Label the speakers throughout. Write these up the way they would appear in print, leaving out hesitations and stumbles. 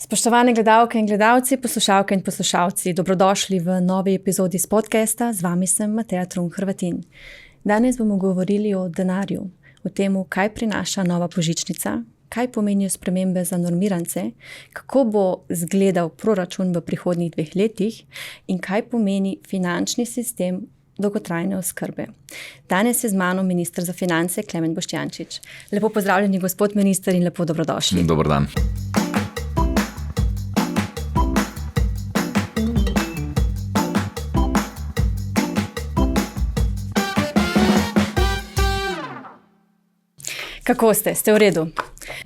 Speaker 1: Spoštovane gledalke in gledalci, poslušalke in poslušalci, dobrodošli v novi epizodi s podcasta. Z vami sem Mateja Trun-Hrvatin. Danes bomo govorili o denarju, o tem, kaj prinaša nova božičnica, kaj pomenijo spremembe za normirance, kako bo izgledal proračun v prihodnjih 2 letih in kaj pomeni finančni sistem dolgotrajne oskrbe. Danes je z mano minister za finance Klemen Boštjančič. Lepo pozdravljeni, gospod minister, in lepo dobrodošli.
Speaker 2: Dober dan.
Speaker 1: Kako ste? Ste v redu?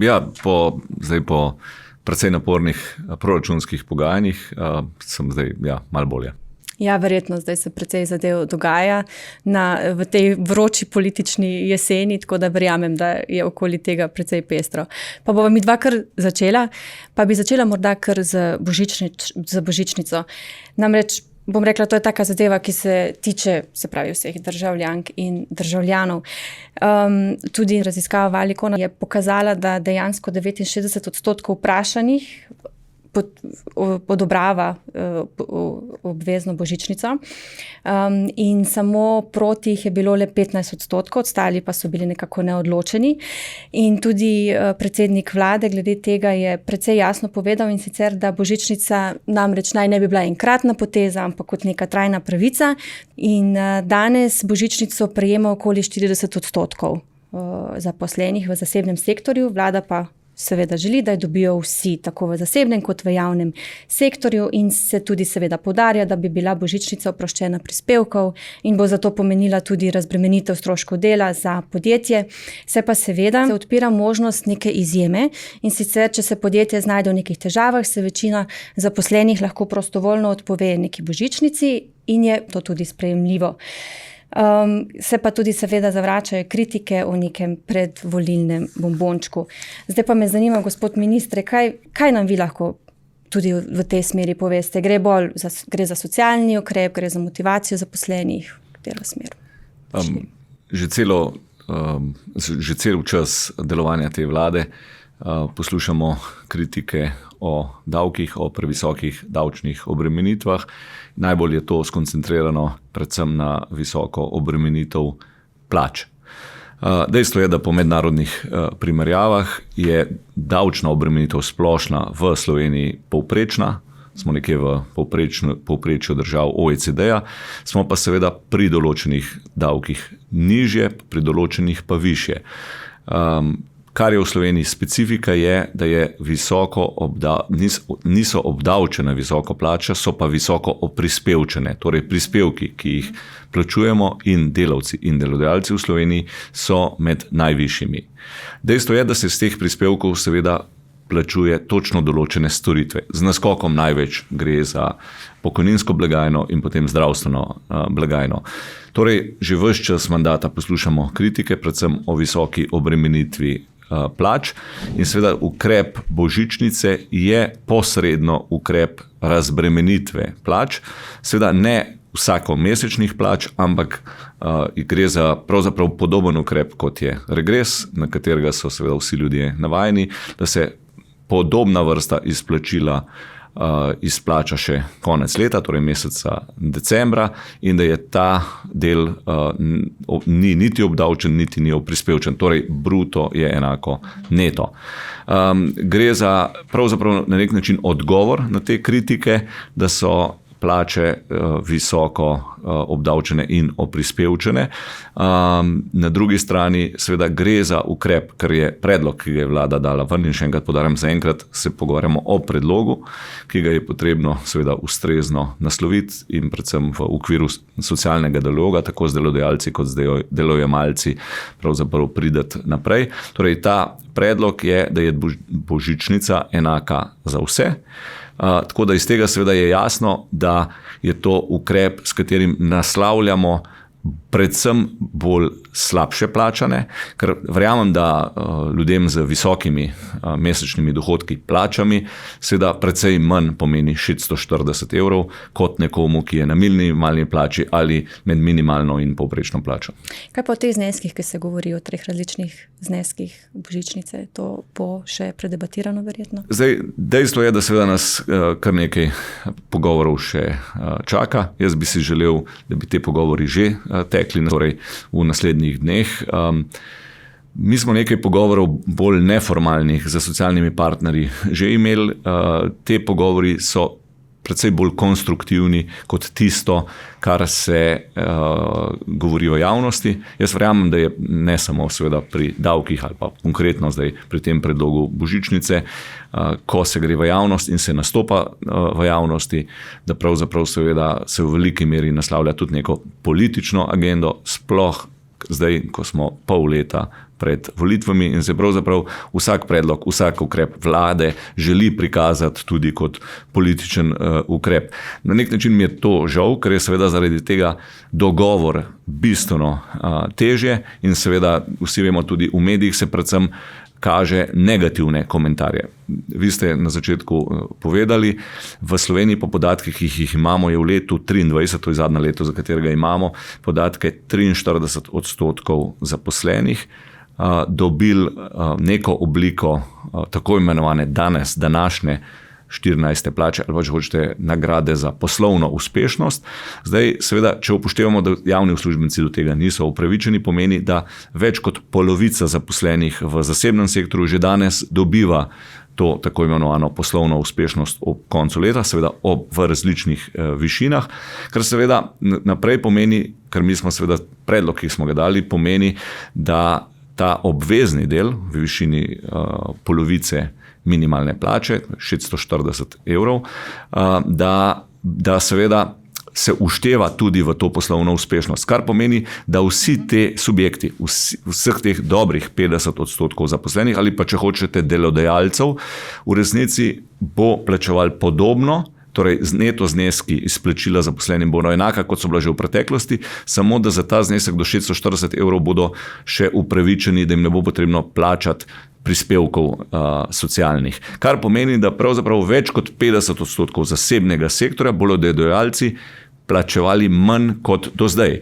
Speaker 2: Ja, po precej napornih proračunskih pogajanjih sem zdaj malo bolje.
Speaker 1: Ja, verjetno zdaj se precej zadev dogaja v tej vroči politični jeseni, tako da verjamem, da je okoli tega precej pestro. Pa bova midva kar začela, pa bi začela morda kar z božičnico. Namreč bom rekla, to je taka zadeva, ki se tiče, se pravi, vseh državljank in državljanov. Tudi raziskava Valicona je pokazala, da dejansko 69% vprašanih odobrava obvezno božičnico in samo proti jih je bilo le 15%, ostali pa so bili nekako neodločeni. In tudi predsednik vlade glede tega je precej jasno povedal, in sicer, da božičnica namreč naj ne bi bila enkratna poteza, ampak kot neka trajna pravica. In danes božičnico prejema okoli 40% zaposlenih v zasebnem sektorju, vlada pa seveda želi, da jo dobijo vsi, tako v zasebnem kot v javnem sektorju, in se tudi seveda poudarja, da bi bila božičnica oproščena prispevkov in bo zato pomenila tudi razbremenitev stroškov dela za podjetje. Se pa seveda odpira možnost neke izjeme, in sicer, če se podjetje znajde v nekih težavah, se večina zaposlenih lahko prostovoljno odpove neki božičnici in je to tudi sprejemljivo. Se pa tudi seveda zavračajo kritike o nekem predvolilnem bombončku. Zdaj pa me zanima, gospod ministre, kaj nam vi lahko tudi v tej smeri poveste? Gre za socialni ukrep, gre za motivacijo zaposlenih, v katero smer?
Speaker 2: Že cel čas delovanja te vlade poslušamo kritike o davkih, o previsokih davčnih obremenitvah. Najbolj je to skoncentrirano predvsem na visoko obremenitev plač. Dejstvo je, da po mednarodnih primerjavah je davčna obremenitev splošna v Sloveniji povprečna. Smo nekje v povprečju držav OECD-ja, smo pa seveda pri določenih davkih nižje, pri določenih pa višje. Kar je v Sloveniji specifika je, da niso obdavčene visoko plače, so pa visoko oprispevčene. Torej prispevki, ki jih plačujemo, in delavci in delodajalci v Sloveniji so med najvišjimi. Dejstvo je, da se z teh prispevkov seveda plačuje točno določene storitve. Z naskokom največ gre za pokojninsko blagajno in potem zdravstveno blagajno. Torej, že ves čas mandata poslušamo kritike, predvsem o visoki obremenitvi plač, in seveda ukrep božičnice je posredno ukrep razbremenitve plač. Seveda ne vsakomesečnih plač, ampak gre za pravzaprav podoben ukrep, kot je regres, na katerega so seveda vsi ljudje navajeni, da se podobna vrsta izplačila izplača še konec leta, torej meseca decembra, in da je ta del ni niti obdavčen, niti ni oprispevčen, torej bruto je enako neto. Gre za pravzaprav na nek način odgovor na te kritike, da so plače visoko obdavčene in oprispevčene. Na drugi strani seveda gre za ukrep, ker je predlog, ki ga je vlada dala ven, in še enkrat poudarjam, zaenkrat se pogovarjamo o predlogu, ki ga je potrebno seveda ustrezno nasloviti in predvsem v okviru socialnega dialoga, tako z delodajalci kot z delojemalci, pravzaprav prideti naprej. Torej, ta predlog je, da je božičnica enaka za vse. Tako da iz tega seveda je jasno, da je to ukrep, s katerim naslavljamo predvsem bolj slabše plačane, ker verjamem, da ljudem z visokimi mesečnimi dohodki plačami seveda precej manj pomeni 640 €, kot nekomu, ki je na minimalni plači ali med minimalno in povprečno plačo.
Speaker 1: Kaj pa o teh zneskih, ki se govori o 3 različnih zneskih božičnice? To bo še predebatirano verjetno?
Speaker 2: Zdaj, dejstvo je, da seveda nas kar nekaj pogovorov še čaka. Jaz bi si želel, da bi te pogovori že tekli, torej v naslednjih dneh. Mi smo nekaj pogovorov bolj neformalnih z socialnimi partnerji že imeli. Te pogovori so precej bolj konstruktivni kot tisto, kar se govori o javnosti. Jaz verjamem, da je ne samo seveda pri davkih ali pa konkretno zdaj pri tem predlogu božičnice, ko se gre v javnost in se nastopa v javnosti, da pravzaprav seveda se v veliki meri naslavlja tudi neko politično agendo, sploh zdaj, ko smo pol leta pred volitvami in se pravzaprav vsak predlog, vsak ukrep vlade želi prikazati tudi kot političen ukrep. Na nek način mi je to žal, ker je seveda zaradi tega dogovor bistveno težje in seveda vsi vemo tudi v medijih se predvsem kaže negativne komentarje. Vi ste na začetku povedali, v Sloveniji po podatkih, ki jih imamo, je v letu 2023, to je zadnje leto, za katerega imamo podatke, 43% zaposlenih dobil neko obliko tako imenovane današnje 14. plače ali pa če hočete nagrade za poslovno uspešnost. Zdaj, seveda, če upoštevamo, da javni uslužbenci do tega niso upravičeni, pomeni, da več kot polovica zaposlenih v zasebnem sektorju že danes dobiva to tako imenovano poslovno uspešnost ob koncu leta, seveda v različnih višinah, kar seveda naprej pomeni, ker mi smo seveda predlog, ki smo ga dali, pomeni, da ta obvezni del v višini polovice minimalne plače, 640 €, da seveda se ušteva tudi v to poslovno uspešnost, kar pomeni, da vsi te subjekti, vseh teh dobrih 50% zaposlenih ali pa če hočete delodajalcev, v resnici bo plačeval podobno, torej neto zneski izplačila zaposlenim bodo enaka, kot so bila že v preteklosti, samo da za ta znesek do 640 € bodo še upravičeni, da jim ne bo potrebno plačati prispevkov socialnih. Kar pomeni, da pravzaprav več kot 50% zasebnega sektorja bodo delodajalci plačevali manj kot do zdaj.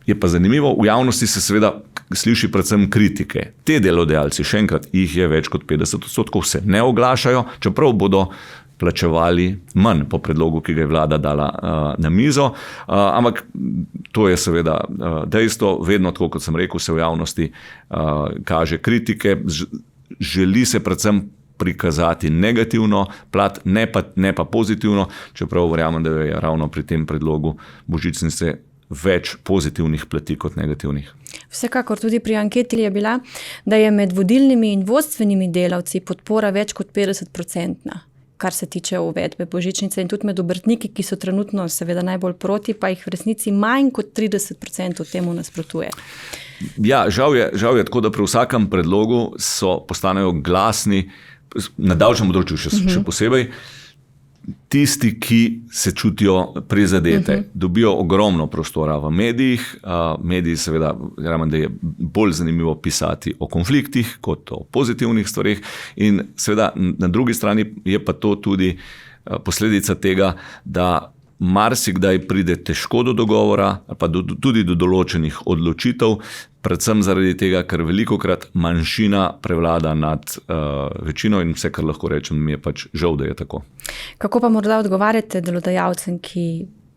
Speaker 2: Je pa zanimivo, v javnosti se seveda sliši predvsem kritike. Te delodajalci, še enkrat, jih je več kot 50%, se ne oglašajo, čeprav bodo plačevali manj po predlogu, ki ga je vlada dala na mizo. Ampak to je seveda dejstvo, vedno tako, kot sem rekel, se v javnosti kaže kritike, želi se predvsem prikazati negativno plat, ne pa pozitivno, čeprav verjamem, da je ravno pri tem predlogu božičnice več pozitivnih plati kot negativnih.
Speaker 1: Vsekakor tudi pri anketi je bila, da je med vodilnimi in vodstvenimi delavci podpora več kot 50%, kar se tiče uvedbe božičnice in tudi med obrtniki, ki so trenutno seveda najbolj proti, pa jih v resnici manj kot 30% temu nasprotuje.
Speaker 2: Ja, žal je tako, da pri vsakem predlogu postanejo glasni, na davčnem področju še posebej, tisti, ki se čutijo prizadete, dobijo ogromno prostora v medijih. Mediji seveda, da je bolj zanimivo pisati o konfliktih kot o pozitivnih stvareh in seveda na drugi strani je pa to tudi posledica tega, da marsikdaj pride težko do dogovora, pa tudi do določenih odločitev, predvsem zaradi tega, ker velikokrat manjšina prevlada nad večino in vse, kar lahko rečem, mi je pač žal, da je tako.
Speaker 1: Kako pa morda odgovarjate delodajalcem, ki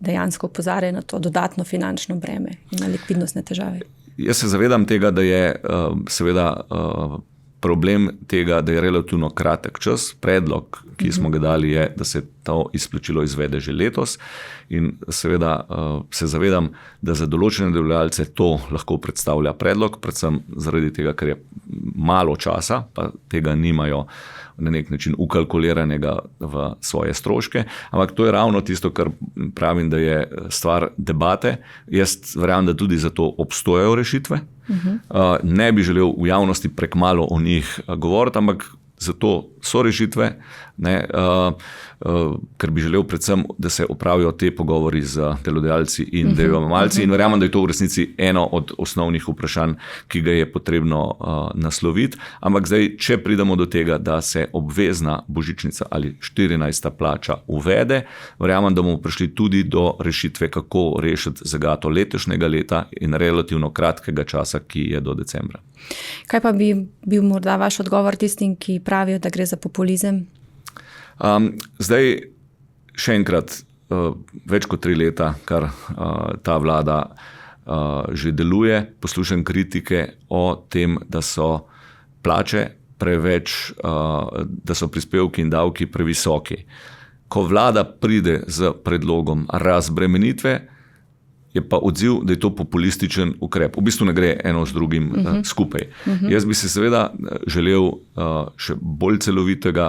Speaker 1: dejansko opozarjajo na to dodatno finančno breme in na likvidnostne težave?
Speaker 2: Jaz se zavedam tega, da je seveda problem tega, da je relativno kratek čas. Predlog, ki smo ga dali, je, da se to izplačilo izvede že letos in seveda se zavedam, da za določene delodajalce to lahko predstavlja predlog, predvsem zaradi tega, ker je malo časa, pa tega nimajo na nek način ukalkuliranega v svoje stroške, ampak to je ravno tisto, kar pravim, da je stvar debate. Jaz verjamem, da tudi za to obstojajo rešitve. Ne bi želel v javnosti prekmalo o njih govoriti, ampak zato so rešitve, ker bi želel predvsem, da se opravijo te pogovori z delodajalci in delojemalci in verjamem, da je to v resnici eno od osnovnih vprašanj, ki ga je potrebno nasloviti. Ampak zdaj, če pridemo do tega, da se obvezna božičnica ali 14. plača uvede, verjamem, da bomo prišli tudi do rešitve, kako rešiti zagato letošnjega leta in relativno kratkega časa, ki je do decembra.
Speaker 1: Kaj pa bi bil morda vaš odgovor tistim, ki pravijo, da gre za populizem?
Speaker 2: Zdaj, še enkrat, več kot 3 leta, kar ta vlada že deluje, poslušam kritike o tem, da so plače preveč, da so prispevki in davki previsoki. Ko vlada pride z predlogom razbremenitve, je pa odziv, da je to populističen ukrep. V bistvu ne gre eno z drugim skupaj. Jaz bi se seveda želel še bolj celovitega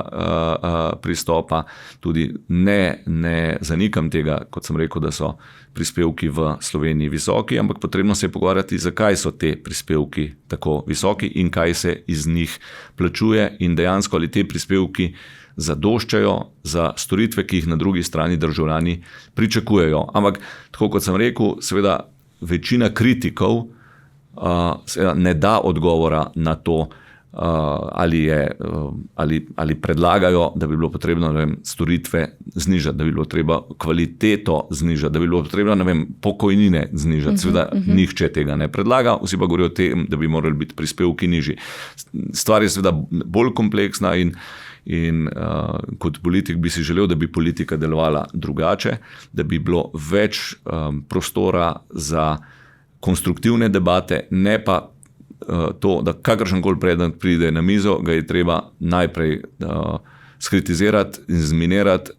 Speaker 2: pristopa, tudi ne zanikam tega, kot sem rekel, da so prispevki v Sloveniji visoki, ampak potrebno se je pogovarjati, zakaj so te prispevki tako visoki in kaj se iz njih plačuje in dejansko ali te prispevki zadoščajo za storitve, ki jih na drugi strani državljani pričakujejo. Ampak, tako kot sem rekel, seveda večina kritikov seveda ne da odgovora na to, ali predlagajo, da bi bilo potrebno storitve znižati, da bi bilo treba kvaliteto znižati, da bi bilo potrebno pokojnine znižati. Seveda nihče tega ne predlaga, vsi pa govorijo o tem, da bi morali biti prispevki nižji. Stvar je seveda bolj kompleksna in kot politik bi si želel, da bi politika delovala drugače, da bi bilo več prostora za konstruktivne debate, ne pa to, da kakršenkoli predlog pride na mizo, ga je treba najprej skritizirati in zminirati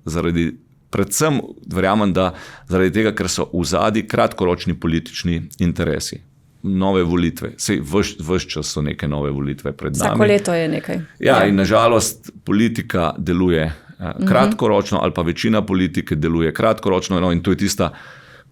Speaker 2: predvsem verjamem, da zaradi tega, ker so v zadnji kratkoročni politični interesi. Nove volitve. Sej ves čas so neke nove volitve pred nami.
Speaker 1: Vsako leto je nekaj.
Speaker 2: Ja, in nažalost politika deluje kratkoročno ali pa večina politike deluje kratkoročno in to je tista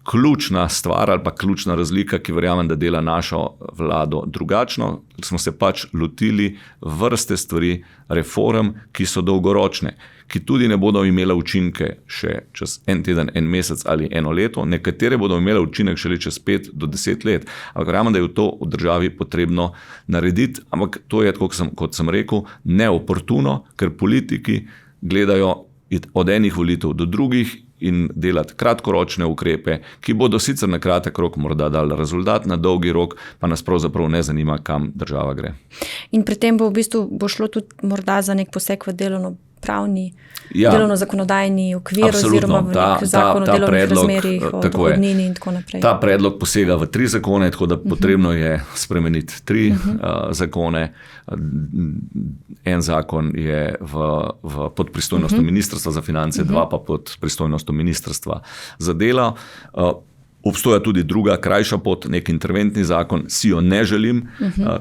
Speaker 2: ključna stvar ali pa ključna razlika, ki verjamem, da dela našo vlado drugačno. Smo se pač lotili vrste stvari, reform, ki so dolgoročne, ki tudi ne bodo imele učinke še čez en teden, en mesec ali eno leto. Nekatere bodo imele učinek šele čez 5 do 10 let. Ampak verjamem, da je to v državi potrebno narediti, ampak to je, kot sem rekel, neoportuno, ker politiki gledajo od enih volitev do drugih in delati kratkoročne ukrepe, ki bodo sicer na kratek rok morda dali rezultat, na dolgi rok pa nas pravzaprav ne zanima, kam država gre. In
Speaker 1: pri tem bo šlo tudi morda za nek poseg v delovno-pravni, delovno-zakonodajni okvir oziroma v nek zakon o delovnih razmerjih, o dohodnini in tako naprej.
Speaker 2: Ta predlog posega v 3 zakone, tako da potrebno je spremeniti 3 zakone. En zakon je pod pristojnostjo Ministrstva za finance, 2 pa pod pristojnostjo Ministrstva za delo. Obstoja tudi druga, krajša pot, nek interventni zakon, si jo ne želim.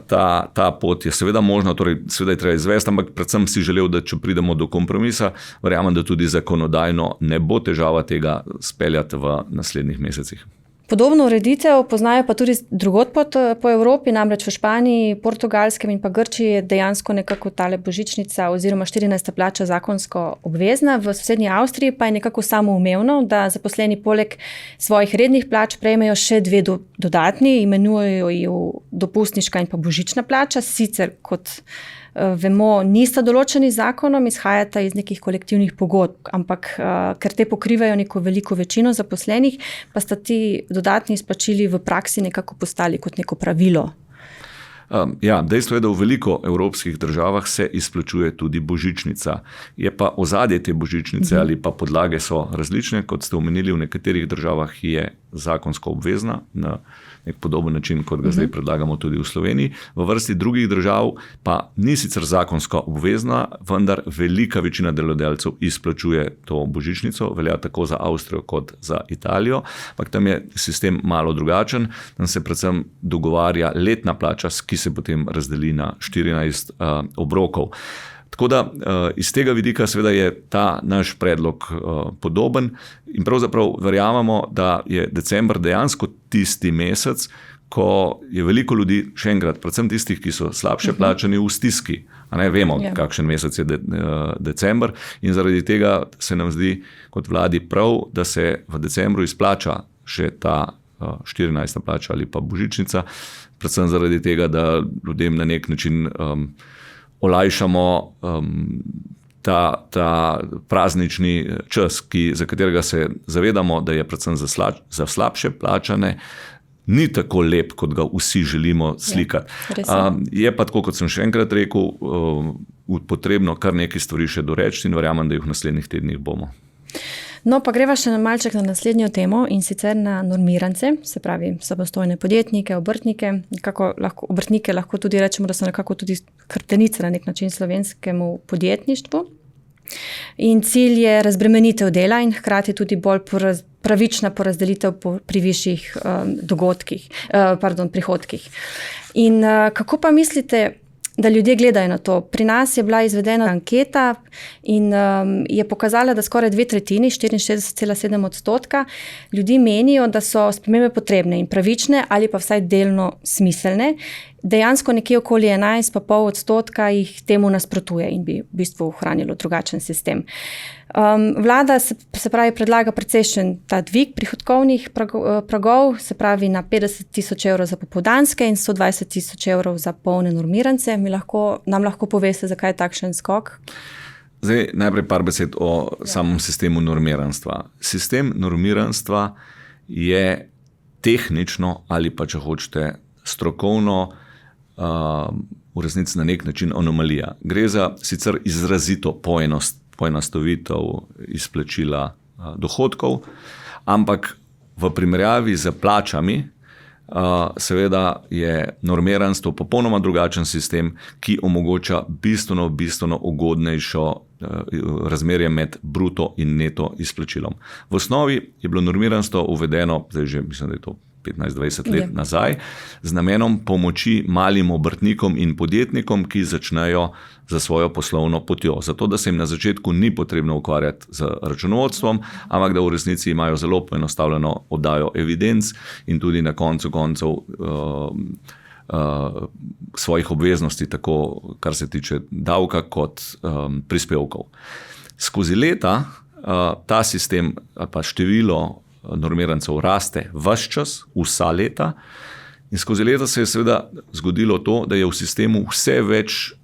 Speaker 2: Ta pot je seveda možna, torej seveda je treba izvesti, ampak predvsem si želel, da če pridemo do kompromisa, verjamem, da tudi zakonodajno ne bo težava tega speljati v naslednjih mesecih.
Speaker 1: Podobno ureditev poznajo pa tudi drugod po Evropi, namreč v Španiji, Portugalskem in pa Grčiji je dejansko nekako tale božičnica oziroma 14. plača zakonsko obvezna. V sosednji Avstriji pa je nekako samoumevno, da zaposleni poleg svojih rednih plač prejmejo še 2 dodatni, imenujejo jo dopustniška in pa božična plača, sicer kot vemo, nista določeni z zakonom, izhajata iz nekih kolektivnih pogodb, ampak ker te pokrivajo neko veliko večino zaposlenih, pa sta ti dodatni izplačili v praksi nekako postali kot neko pravilo.
Speaker 2: Ja, dejstvo je, da v veliko evropskih državah se izplačuje tudi božičnica. Je pa ozadje te božičnice ali pa podlage so različne, kot ste omenili, v nekaterih državah je zakonsko obvezna na nek podoben način, kot ga zdaj predlagamo tudi v Sloveniji. V vrsti drugih držav pa ni sicer zakonsko obvezna, vendar velika večina delodajalcev izplačuje to božičnico, velja tako za Avstrijo kot za Italijo, ampak tam je sistem malo drugačen, tam se predvsem dogovarja letna plača, ki se potem razdeli na 14 obrokov. Tako da iz tega vidika seveda je ta naš predlog podoben in pravzaprav verjamemo, da je december dejansko tisti mesec, ko je veliko ljudi, še enkrat, predvsem tistih, ki so slabše plačani, v stiski. Vemo, kakšen mesec je december in zaradi tega se nam zdi kot vladi prav, da se v decembru izplača še ta 14. plača ali pa božičnica, predvsem zaradi tega, da ljudem na nek način olajšamo ta praznični čas, za katerega se zavedamo, da je predvsem za slabše plačane ni tako lep, kot ga vsi želimo slikati. Je pa tako, kot sem še enkrat rekel, potrebno kar nekaj stvari še doreči in verjamem, da jih v naslednjih tednih bomo.
Speaker 1: No, pa greva še malček na naslednjo temo in sicer na normirance, se pravi samostojne podjetnike, obrtnike. Obrtnike lahko tudi rečemo, da so nekako tudi hrbtenice na nek način slovenskemu podjetništvu. In cilj je razbremenitev dela in hkrati tudi bolj pravična porazdelitev pri višjih prihodkih. In kako pa mislite, da ljudje gledajo na to? Pri nas je bila izvedena anketa in je pokazala, da skoraj 2/3, 64,7% ljudi menijo, da so spremembe potrebne in pravične ali pa vsaj delno smiselne. Dejansko nekje okoli 11,5% jih temu nasprotuje in bi v bistvu ohranilo drugačen sistem. Vlada se pravi predlaga precejšen ta dvig prihodkovnih pragov, se pravi na 50.000 evrov za popoldanske in 120.000 evrov za polne normirance. Nam lahko poveste, zakaj je takšen skok?
Speaker 2: Zdaj, najprej par besed o samem sistemu normiranstva. Sistem normiranstva je tehnično ali pa, če hočete, strokovno v resnici na nek način anomalija. Gre za sicer izrazito poenostavitev izplačila dohodkov, ampak v primerjavi z plačami seveda je normiranstvo popolnoma drugačen sistem, ki omogoča bistveno ugodnejšo razmerje med bruto in neto izplačilom. V osnovi je bilo normiranstvo uvedeno, zdaj že mislim, da je to 15-20 let nazaj, z namenom pomoči malim obrtnikom in podjetnikom, ki začnejo za svojo poslovno potjo. Zato, da se jim na začetku ni potrebno ukvarjati z računovodstvom, ampak da v resnici imajo zelo poenostavljeno oddajo evidenc in tudi na koncu koncev svojih obveznosti, tako kar se tiče davka kot prispevkov. Skozi leta ta sistem ali pa število normirancev raste ves čas, vsa leta, in skozi leta se je seveda zgodilo to, da je v sistemu vse več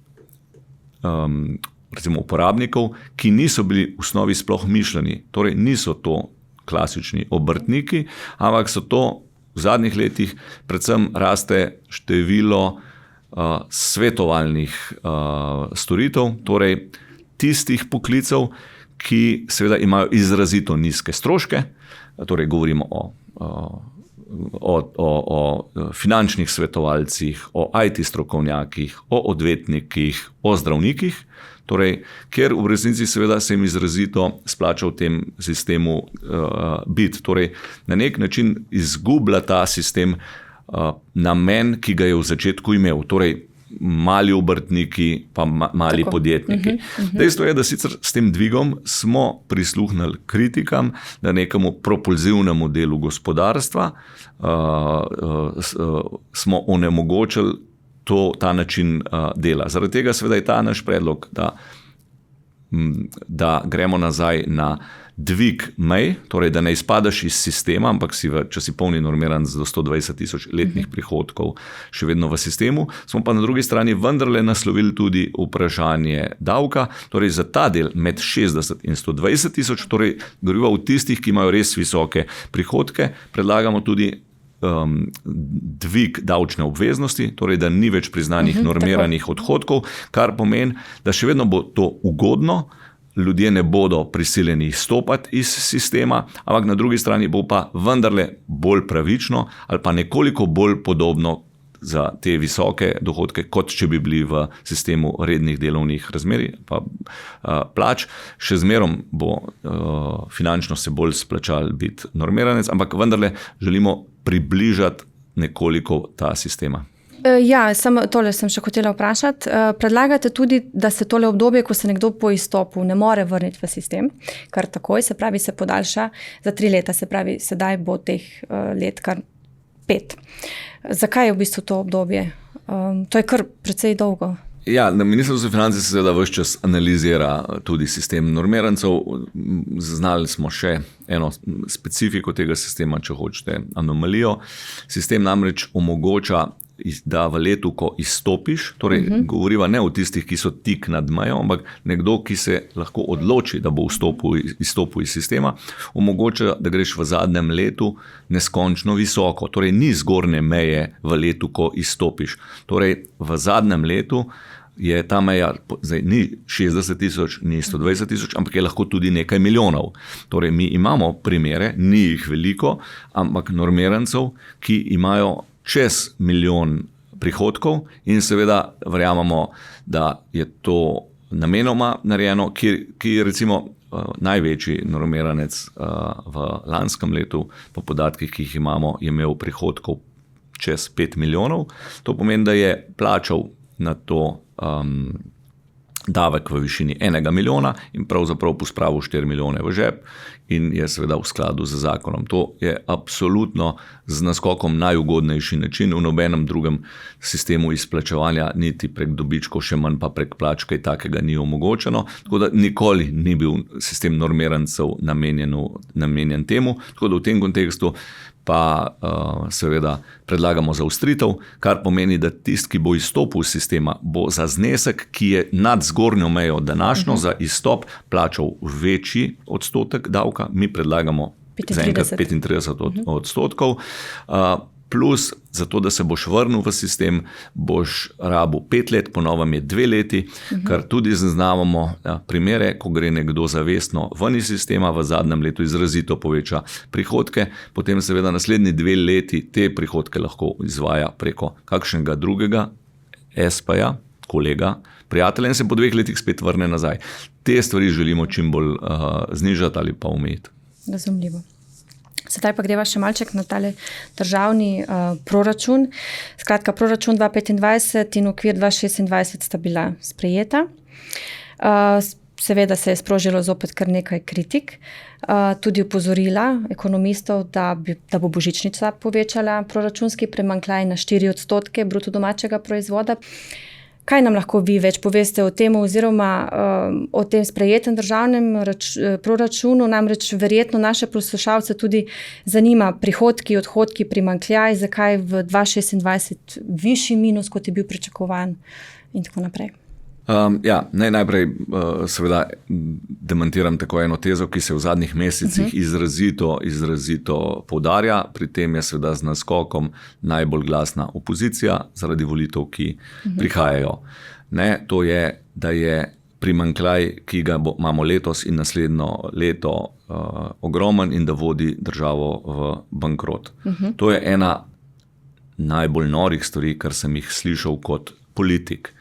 Speaker 2: recimo uporabnikov, ki niso bili v osnovi sploh mišljeni, torej niso to klasični obrtniki, ampak so to v zadnjih letih predvsem raste število svetovalnih storitev, torej tistih poklicev, ki seveda imajo izrazito nizke stroške, torej govorimo o finančnih svetovalcih, o IT strokovnjakih, o odvetnikih, o zdravnikih, torej, ker v resnici seveda se jim izrazito splača v tem sistemu biti. Torej, na nek način izgublja ta sistem namen, ki ga je v začetku imel. Torej, mali obrtniki pa mali podjetniki. Dejstvo je, da sicer s tem dvigom smo prisluhnili kritikam, da nekemu propulzivnemu delu gospodarstva smo onemogočili ta način dela. Zaradi tega seveda je ta naš predlog, da gremo nazaj na dvig mej, torej da ne izpadaš iz sistema, ampak če si polni normiran z do 120.000 letnih prihodkov še vedno v sistemu, smo pa na drugi strani vendarle naslovili tudi vprašanje davka, torej za ta del med 60 in 120.000, torej govorimo o tistih, ki imajo res visoke prihodke, predlagamo tudi dvig davčne obveznosti, torej da ni več priznanih normiranih odhodkov, kar pomeni, da še vedno bo to ugodno, ljudje ne bodo prisiljeni izstopati iz sistema, ampak na drugi strani bo pa vendarle bolj pravično ali pa nekoliko bolj podobno za te visoke dohodke, kot če bi bili v sistemu rednih delovnih razmerij pa plač. Še zmerom bo finančno se bolj splačal biti normiranec, ampak vendarle želimo približati nekoliko ta sistema.
Speaker 1: Ja, samo tole sem še hotela vprašati. Predlagate tudi, da se tole obdobje, ko se nekdo po izstopu ne more vrniti v sistem, kar takoj, se pravi, se podaljša za 3 leta, se pravi, sedaj bo teh let kar 5. Zakaj je v bistvu to obdobje? To je kar precej dolgo.
Speaker 2: Ja, na Ministrstvu za finance se seveda ves čas analizira tudi sistem normirancev. Zaznali smo še eno specifiko tega sistema, če hočete, anomalijo. Sistem namreč omogoča, da v letu, ko izstopiš, torej govoriva ne o tistih, ki so tik nad mejo, ampak nekdo, ki se lahko odloči, da bo izstopil iz sistema, omogoča, da greš v zadnjem letu neskončno visoko. Torej ni zgornje meje v letu, ko izstopiš. Torej v zadnjem letu je ta meja, zdaj ni 60,000, ni 120,000, ampak je lahko tudi nekaj milijonov. Torej mi imamo primere, ni jih veliko, ampak normirancev, ki imajo čez milijon prihodkov in seveda verjamemo, da je to namenoma narejeno, ki je recimo največji normiranec v lanskem letu, po podatkih, ki jih imamo, je imel prihodkov čez 5 milijonov. To pomeni, da je plačal na to davek v višini 1 milijona in pravzaprav pospravil 4 milijone v žep in je seveda v skladu z zakonom. To je absolutno z naskokom najugodnejši način, v nobenem drugem sistemu izplačevanja, niti prek dobičkov, še manj pa prek plač, kaj takega ni omogočeno. Tako da nikoli ni bil sistem normirancev namenjen temu. Tako da v tem kontekstu pa seveda predlagamo zaostritev, kar pomeni, da tisti, ki bo izstopil iz sistema, bo za znesek, ki je nad zgornjo mejo današnjo, za izstop plačal večji odstotek davka. Mi predlagamo zaenkrat 35%. Plus, zato da se boš vrnil v sistem, boš rabil 5 let, po novem je 2 leti, kar tudi zaznavamo primere, ko gre nekdo zavestno ven iz sistema, v zadnjem letu izrazito poveča prihodke, potem seveda naslednji 2 leti te prihodke lahko izvaja preko kakšnega drugega SP-ja, kolega, prijatelja in se po 2 letih spet vrne nazaj. Te stvari želimo čim bolj znižati ali pa omejiti.
Speaker 1: Razumljivo. Sedaj pa greva še malček na tale državni proračun. Skratka, proračun 2025 in okvir 2026 sta bila sprejeta. Seveda se je sprožilo zopet kar nekaj kritik, tudi opozorila ekonomistov, da bo božičnica povečala proračunski primanjkljaj na 4% bruto domačega proizvoda. Kaj nam lahko vi več poveste o tem oziroma o tem sprejetem državnem proračunu? Namreč verjetno naše poslušalce tudi zanima prihodki, odhodki, primanjkljaj, zakaj v 2026 višji minus, kot je bil pričakovan in tako naprej.
Speaker 2: Najprej seveda demantiram tako eno tezo, ki se v zadnjih mesecih izrazito poudarja. Pri tem je seveda z naskokom najbolj glasna opozicija zaradi volitev, ki prihajajo. To je, da je primanjkljaj, ki ga imamo letos in naslednjo leto ogromen in da vodi državo v bankrot. To je ena najbolj norih stvari, kar sem jih slišal kot politik.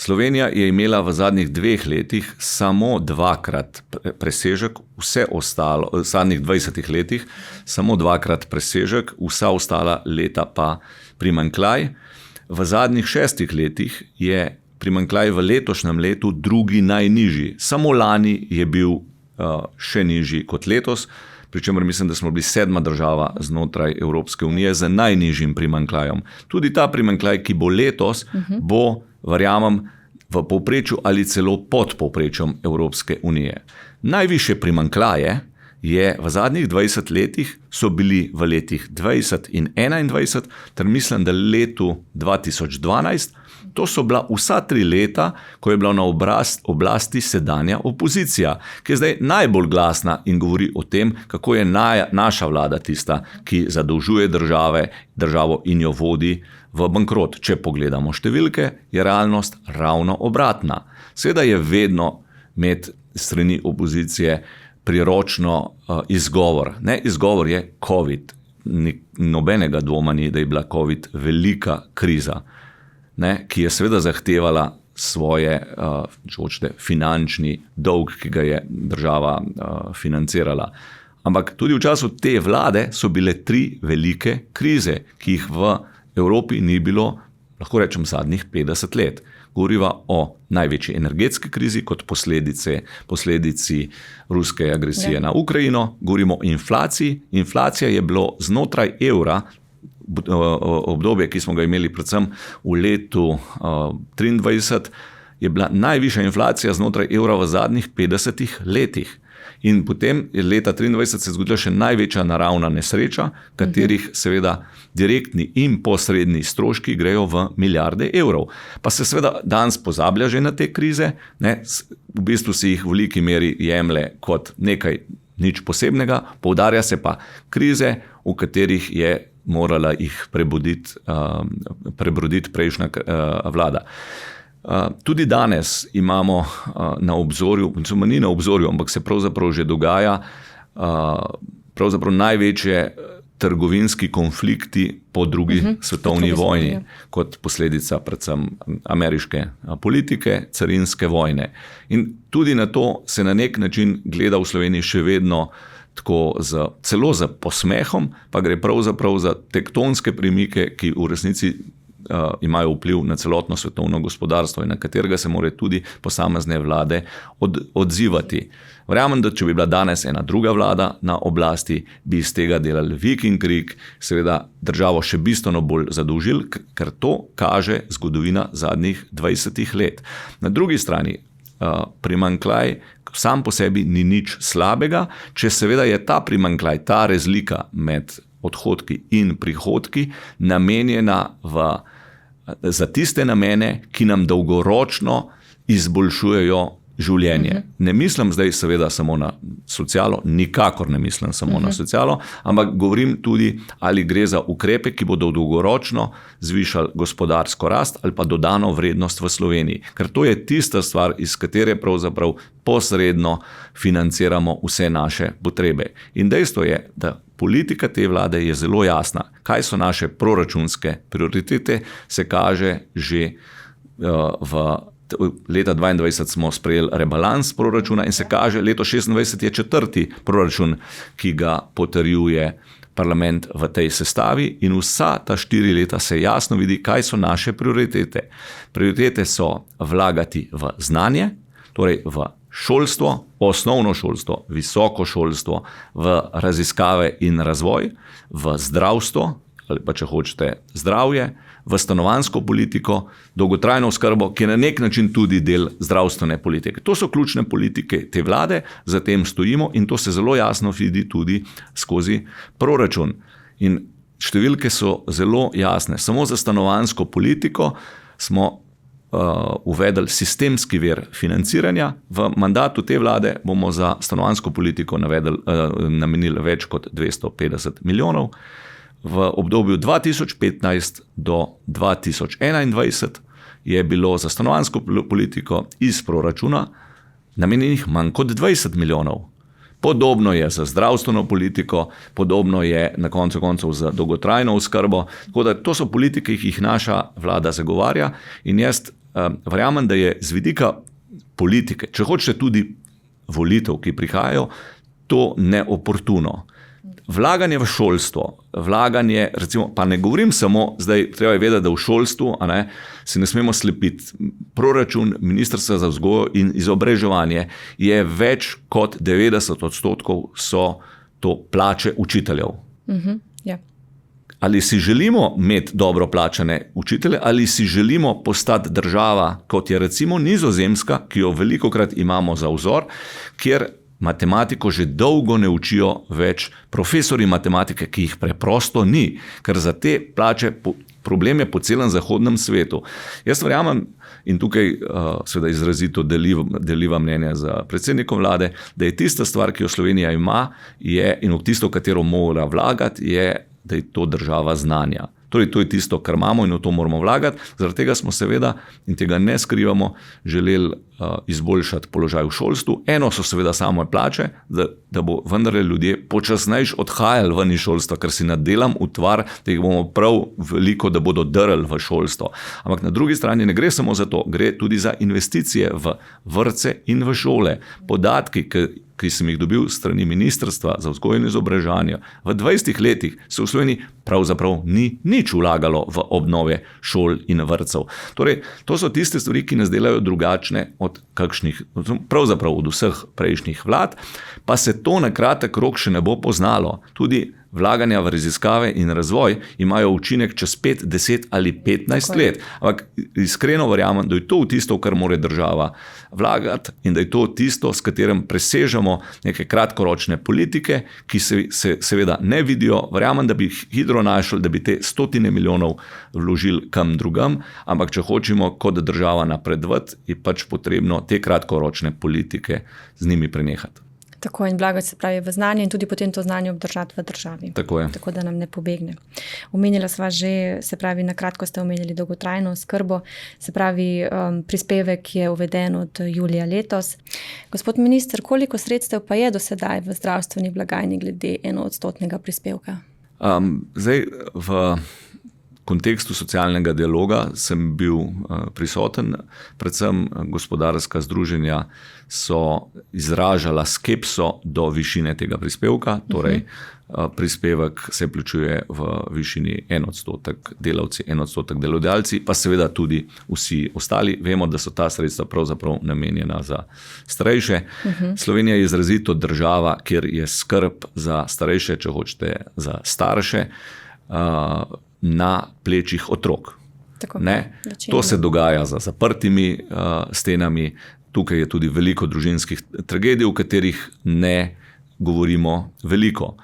Speaker 2: Slovenija je imela v zadnjih 2 letih samo 2-krat presežek, vse ostalo, v zadnjih 20 letih samo 2-krat presežek, vsa ostala leta pa primanjkljaj. V zadnjih 6 letih je primanjkljaj v letošnjem letu drugi najnižji. Samo lani je bil še nižji kot letos, pri čemer mislim, da smo bili 7. država znotraj Evropske unije z najnižjim primanjkljajem. Tudi ta primanjkljaj, ki bo letos, bo, verjamem, v povprečju ali celo pod povprečjem Evropske unije. Najvišje primanjkljaje je v zadnjih 20 letih so bili v letih 20 in 21, ter mislim, da letu 2012, to so bila vsa 3 leta, ko je bila na oblasti sedanja opozicija, ki je zdaj najbolj glasna in govori o tem, kako je naša vlada tista, ki zadolžuje državo in jo vodi v bankrot. Če pogledamo številke, je realnost ravno obratna. Seveda je vedno med strani opozicije priročno izgovor. Izgovor je COVID. Nobenega dvoma ni, da je bila COVID velika kriza, ki je seveda zahtevala svoje finančni dolg, ki ga je država financirala. Ampak tudi v času te vlade so bile 3 velike krize, ki jih v Evropi ni bilo, lahko rečem, zadnjih 50 let. Govoriva o največji energetski krizi kot posledici ruske agresije na Ukrajino. Govorimo o inflaciji. Inflacija je bilo znotraj evra obdobje, ki smo ga imeli predvsem v letu 2023, je bila najvišja inflacija znotraj evra v zadnjih 50 letih. In potem je leta 2023 se zgodila še največja naravna nesreča, katerih seveda direktni in posredni stroški grejo v milijarde evrov. Pa se seveda danes pozablja že na te krize, ne? V bistvu si jih v veliki meri jemlje kot nekaj nič posebnega, poudarja se pa krize, v katerih je morala jih prebroditi prejšnja vlada. Tudi danes imamo na obzorju, ni na obzorju, ampak se pravzaprav že dogaja pravzaprav največje trgovinski konflikti po drugi svetovni vojni, kot posledica predvsem ameriške politike, carinske vojne. In tudi na to se na nek način gleda v Sloveniji še vedno tako celo z posmehom, pa gre pravzaprav za tektonske premike, ki v resnici imajo vpliv na celotno svetovno gospodarstvo in na katerega se morajo tudi posamezne vlade odzivati. Verjamem, da če bi bila danes ena druga vlada na oblasti, bi iz tega delali vik in krik, seveda državo še bistveno bolj zadolžili, ker to kaže zgodovina zadnjih 20 let. Na drugi strani primanjkljaj sam po sebi ni nič slabega, če seveda je ta primanjkljaj, ta razlika med odhodki in prihodki namenjena za tiste namene, ki nam dolgoročno izboljšujejo življenje. Ne mislim zdaj seveda samo na socialo, nikakor ne mislim samo na socialo, ampak govorim tudi, ali gre za ukrepe, ki bodo dolgoročno zvišali gospodarsko rast ali pa dodano vrednost v Sloveniji. Ker to je tista stvar, iz katere pravzaprav posredno financiramo vse naše potrebe. In dejstvo je, da politika te vlade je zelo jasna. Kaj so naše proračunske prioritete, se kaže že leta 2022 smo sprejeli rebalans proračuna in se kaže, leto 2026 je 4. proračun, ki ga potrjuje parlament v tej sestavi in vsa ta 4 leta se jasno vidi, kaj so naše prioritete. Prioritete so vlagati v znanje, torej v šolstvo, osnovno šolstvo, visoko šolstvo, v raziskave in razvoj, v zdravstvo, ali pa če hočete zdravje, v stanovanjsko politiko, dolgotrajno oskrbo, ki je na nek način tudi del zdravstvene politike. To so ključne politike te vlade, za tem stojimo in to se zelo jasno vidi tudi skozi proračun. In številke so zelo jasne. Samo za stanovanjsko politiko smo uvedli sistemski vir financiranja. V mandatu te vlade bomo za stanovanjsko politiko namenili več kot 250 milijonov. V obdobju 2015 do 2021 je bilo za stanovanjsko politiko iz proračuna namenjenih manj kot 20 milijonov. Podobno je za zdravstveno politiko, podobno je na koncu koncev za dolgotrajno oskrbo. Tako da to so politike, ki jih naša vlada zagovarja in jaz verjamem, da je z vidika politike, če hočete tudi volitev, ki prihajajo, to neoportuno. Vlaganje v šolstvo, recimo, pa ne govorim samo, zdaj treba je vedeti, da v šolstvu si ne smemo slepiti. Proračun Ministrstva za vzgojo in izobraževanje je več kot 90% so to plače učiteljev.
Speaker 1: Ja.
Speaker 2: Ali si želimo imeti dobro plačane učitelje, ali si želimo postati država, kot je recimo Nizozemska, ki jo velikokrat imamo za vzor, kjer matematiko že dolgo ne učijo več profesori matematike, ki jih preprosto ni, ker za te plače problem je po celem zahodnem svetu. Jaz verjamem, in tukaj seveda izrazito deliva mnenja za predsednikom vlade, da je tista stvar, ki jo Slovenija ima, in v tisto, katero mora vlagati, je, da je to država znanja. Torej, to je tisto, kar imamo in v to moramo vlagati. Zaradi tega smo seveda, in tega ne skrivamo, želeli izboljšati položaj v šolstvu. Eno so seveda same plače, da bo vendarle ljudje počasnejš odhajali ven iz šolstva, ker si nadelam utvar, da jih bomo prav veliko, da bodo drli v šolstvo. Ampak na drugi strani ne gre samo za to, gre tudi za investicije v vrtce in v šole. Podatki, ki sem jih dobil strani Ministrstva za vzgojo in izobraževanje, v 20 letih se v Sloveniji pravzaprav ni nič vlagalo v obnove šol in vrtcev. Torej, to so tiste stvari, ki nas delajo drugačne od pravzaprav od vseh prejšnjih vlad, pa se to na kratek rok še ne bo poznalo. Tudi vlaganja v raziskave in razvoj imajo učinek čez 5, 10 ali 15 let. Ampak iskreno verjamem, da je to tisto, v kar mora država vlagati in da je to tisto, s katerim presežemo neke kratkoročne politike, ki se seveda ne vidijo. Verjamem, da bi hitro našli, da bi te stotine milijonov vložili kam drugam, ampak če hočemo kot država napredovati, je pač potrebno te kratkoročne politike z njimi prenehati.
Speaker 1: Tako in vlagati se pravi v znanje in tudi potem to znanje obdržati v državi.
Speaker 2: Tako je.
Speaker 1: Tako da nam ne pobegne. Omenila sva že, se pravi, na kratko ste omenili dolgotrajno oskrbo, se pravi, prispevek je uveden od julija letos. Gospod minister, koliko sredstev pa je do sedaj v zdravstveni blagajni glede 1% prispevka?
Speaker 2: Zdaj, v kontekstu socialnega dialoga sem bil prisoten, predvsem gospodarska združenja so izražala skepso do višine tega prispevka, torej prispevek se plačuje v višini 1% delavci, 1% delodajalci, pa seveda tudi vsi ostali. Vemo, da so ta sredstva pravzaprav namenjena za starejše. Slovenija je izrazito država, kjer je skrb za starejše, če hočete, za starše, na plečih otrok.
Speaker 1: Tako,
Speaker 2: to se dogaja za zaprtimi stenami. Tukaj je tudi veliko družinskih tragedij, v katerih ne govorimo veliko.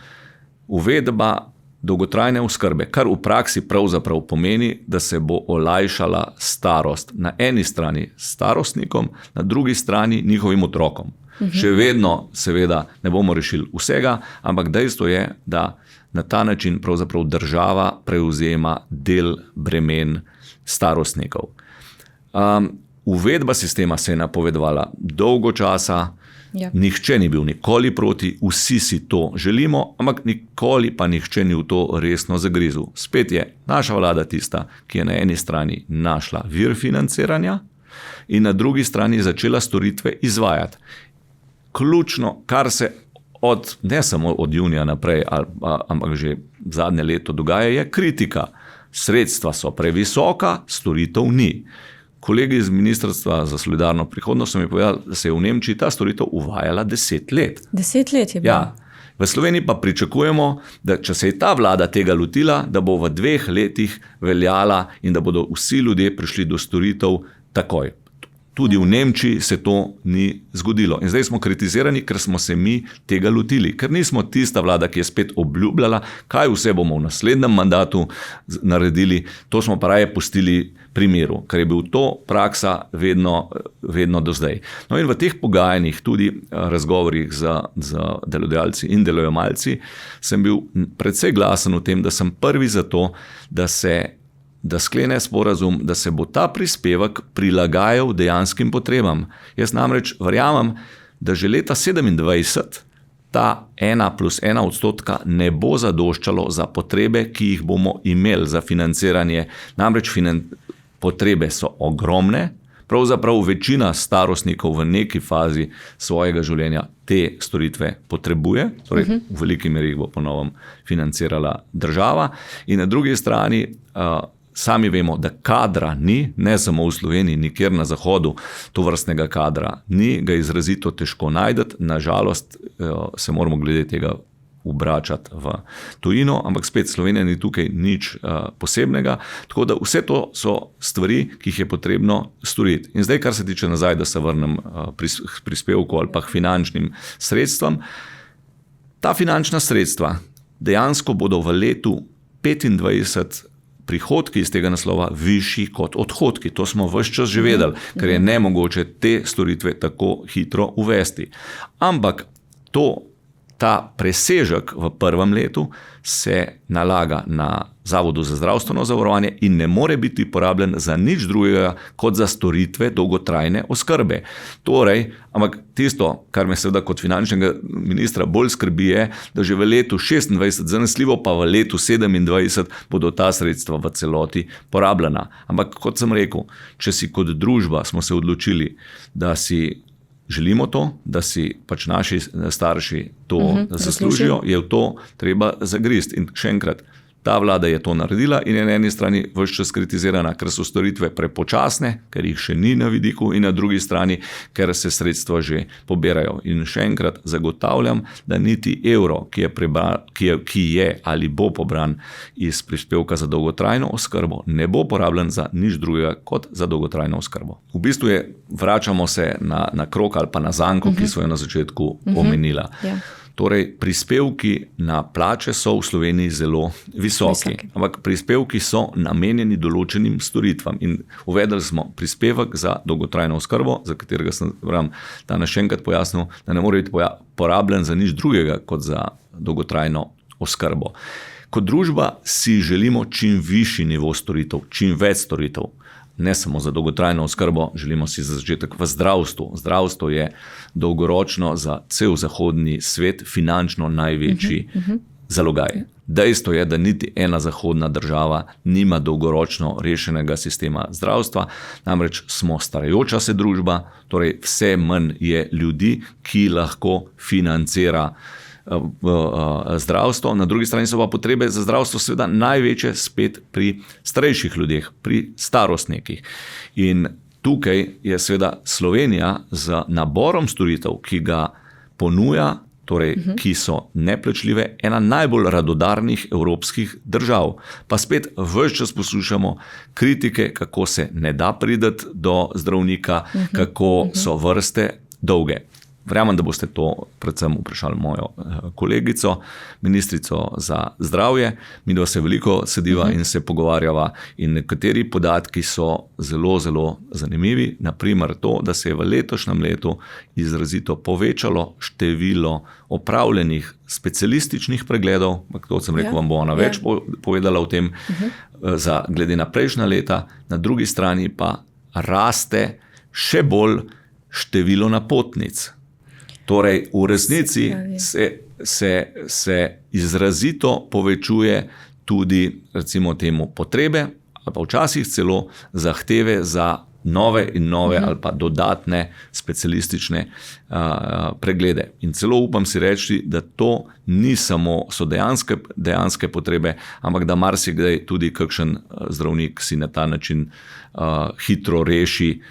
Speaker 2: Uvedba dolgotrajne oskrbe, kar v praksi pravzaprav pomeni, da se bo olajšala starost na eni strani starostnikom, na drugi strani njihovim otrokom. Še vedno seveda ne bomo rešili vsega, ampak dejstvo je, da na ta način pravzaprav država prevzema del bremen starostnikov. Uvedba sistema se je napovedovala dolgo časa, nihče ni bil nikoli proti, vsi si to želimo, ampak nikoli pa nihče ni v to resno zagrizel. Spet je naša vlada tista, ki je na eni strani našla vir financiranja in na drugi strani začela storitve izvajati. Ključno, kar se ne samo od junija naprej, ampak že zadnje leto dogaja, je kritika. Sredstva so previsoka, storitev ni. Kolegi iz Ministrstva za solidarno prihodnost so mi povedali, da se je v Nemčiji ta storitev uvajala 10 let.
Speaker 1: 10 let je bilo?
Speaker 2: Ja. V Sloveniji pa pričakujemo, da če se je ta vlada tega lotila, da bo v 2 letih veljala in da bodo vsi ljudje prišli do storitev takoj. Tudi v Nemčiji se to ni zgodilo. In zdaj smo kritizirani, ker smo se mi tega lotili. Ker nismo tista vlada, ki je spet obljubljala, kaj vse bomo v naslednjem mandatu naredili. To smo pa raje pustili pri miru, ker je bil to praksa vedno do zdaj. No in v teh pogajanjih, tudi razgovorih z delodajalci in delojemalci, sem bil precej glasen v tem, da sem prvi za to, da sklene sporazum, da se bo ta prispevek prilagajal dejanskim potrebam. Jaz namreč verjamem, da že leta 2027 ta 1+1% ne bo zadoščalo za potrebe, ki jih bomo imeli za financiranje. Namreč potrebe so ogromne, pravzaprav večina starostnikov v neki fazi svojega življenja te storitve potrebuje, torej v veliki meri jih bo ponovno financirala država. In na drugi strani sami vemo, da kadra ni, ne samo v Sloveniji, nikjer na zahodu tovrstnega kadra ni, ga izrazito težko najdeti. Nažalost se moramo glede tega obračati v tujino, ampak spet Slovenija ni tukaj nič posebnega. Tako da vse to so stvari, ki jih je potrebno storiti. In zdaj, kar se tiče nazaj, da se vrnem k prispevku ali pa k finančnim sredstvom. Ta finančna sredstva dejansko bodo v letu 2025 prihodki iz tega naslova višji kot odhodki. To smo ves čas že vedeli, ker je nemogoče te storitve tako hitro uvesti. Ampak ta presežek v prvem letu se nalaga na Zavodu za zdravstveno zavarovanje in ne more biti porabljen za nič drugega kot za storitve dolgotrajne oskrbe. Torej, ampak tisto, kar me seveda kot finančnega ministra bolj skrbi, je, da že v letu 2026, zanesljivo pa v letu 2027 bodo ta sredstva v celoti porabljena. Ampak kot sem rekel, če si kot družba smo se odločili, da si želimo to, da si pač naši starši to zaslužijo, je v to treba zagristi. In še enkrat, Ta vlada je to naredila in je na eni strani ves čas kritizirana, ker so storitve prepočasne, ker jih še ni na vidiku, in na drugi strani, ker se sredstva že pobirajo. In še enkrat zagotavljam, da niti evro, ki je ali bo pobran iz prispevka za dolgotrajno oskrbo, ne bo porabljen za nič drugega kot za dolgotrajno oskrbo. V bistvu vračamo se na krog ali pa na zanko, ki so jo na začetku omenila. Torej, prispevki na plače so v Sloveniji zelo visoki. Ampak prispevki so namenjeni določenim storitvam in uvedli smo prispevek za dolgotrajno oskrbo, za katerega sem danes še enkrat pojasnil, da ne more biti porabljen za nič drugega kot za dolgotrajno oskrbo. Kot družba si želimo čim višji nivo storitev, čim več storitev. Ne samo za dolgotrajno oskrbo, želimo si za začetek v zdravstvu. Zdravstvo je dolgoročno za cel zahodni svet finančno največji zalogaj. Dejstvo je, da niti ena zahodna država nima dolgoročno rešenega sistema zdravstva, namreč smo starajoča se družba, torej vse manj je ljudi, ki lahko financira zdravstvo. Na drugi strani so pa potrebe za zdravstvo seveda največje spet pri starejših ljudeh, pri starostnikih. In tukaj je seveda Slovenija z naborom storitev, ki ga ponuja, torej, ki so neplačljive, ena najbolj radodarnih evropskih držav. Pa spet ves čas poslušamo kritike, kako se ne da priti do zdravnika, kako so vrste dolge. Verjamem, da boste to predvsem vprašali mojo kolegico, ministrico za zdravje. Midva se veliko sediva in se pogovarjava in nekateri podatki so zelo, zelo zanimivi. Naprimer to, da se je v letošnjem letu izrazito povečalo število opravljenih specialističnih pregledov, to sem rekel, vam bo ona več povedala o tem, glede na prejšnja leta, na drugi strani pa raste še bolj število napotnic. Torej, v resnici se izrazito povečuje tudi, recimo temu, potrebe, ali pa včasih celo zahteve za nove in nove ali pa dodatne specialistične preglede. In celo upam si reči, da to so dejanske potrebe, ampak da marsikdaj tudi kakšen zdravnik si na ta način hitro reši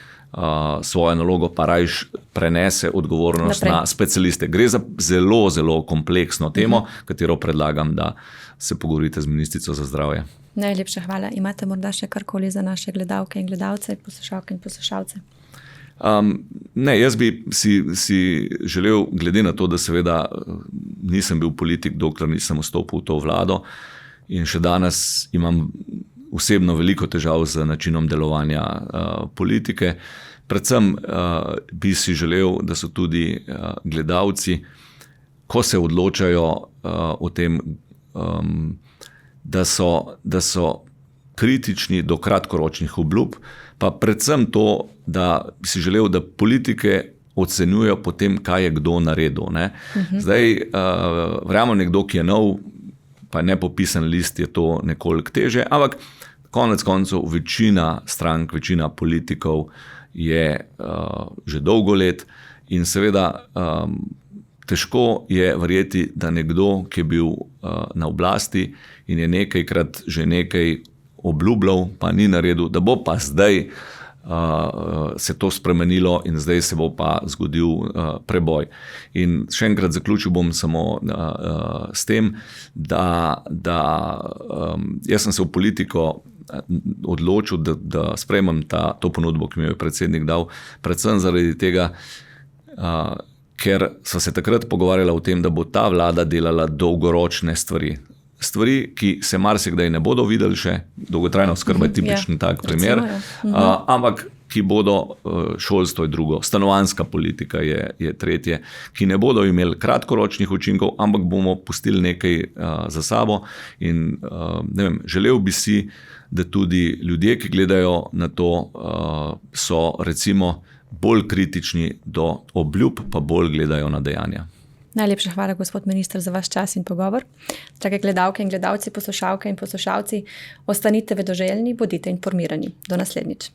Speaker 2: svojo nalogo, pa rajš prenese odgovornost na specialiste. Gre za zelo, zelo kompleksno temo, katero predlagam, da se pogovorite z ministrico za zdravje.
Speaker 1: Najlepša hvala. Imate morda še karkoli za naše gledalke in gledalce, poslušalke in poslušalce?
Speaker 2: Ne, jaz bi si želel, glede na to, da seveda nisem bil politik, dokler nisem vstopil v to vlado in še danes imam osebno veliko težav z načinom delovanja politike. Predvsem bi si želel, da so tudi gledalci, ko se odločajo o tem, da so kritični do kratkoročnih obljub, pa predvsem to, da bi si želel, da politike ocenjujejo potem, kaj je kdo naredil. Zdaj, verjamem, nekdo, ki je nov, pa nepopisan list, je to nekoliko teže, ampak konec koncev večina strank, večina politikov je že dolgo let in seveda težko je verjeti, da nekdo, ki je bil na oblasti in je nekajkrat že nekaj obljubljal, pa ni naredil, da bo pa zdaj se to spremenilo in zdaj se bo pa zgodil preboj. In še enkrat zaključil bom samo s tem, da jaz sem se v politiko odločil, da sprejmem to ponudbo, ki mi jo je predsednik dal, predvsem zaradi tega, ker sva se takrat pogovarjala o tem, da bo ta vlada delala dolgoročne stvari. Stvari, ki se marsikdaj ne bodo videli še, dolgotrajna oskrba je tipični tak primer, ampak ki bodo, šolstvo je drugo, stanovanjska politika je tretje, ki ne bodo imeli kratkoročnih učinkov, ampak bomo pustili nekaj za sabo in ne vem, želel bi si, da tudi ljudje, ki gledajo na to, so recimo bolj kritični do obljub, pa bolj gledajo na dejanja.
Speaker 1: Najlepša hvala, gospod minister, za vaš čas in pogovor. Drage gledalke in gledalci, poslušalke in poslušalci, ostanite vedoželjni, bodite informirani. Do naslednjič.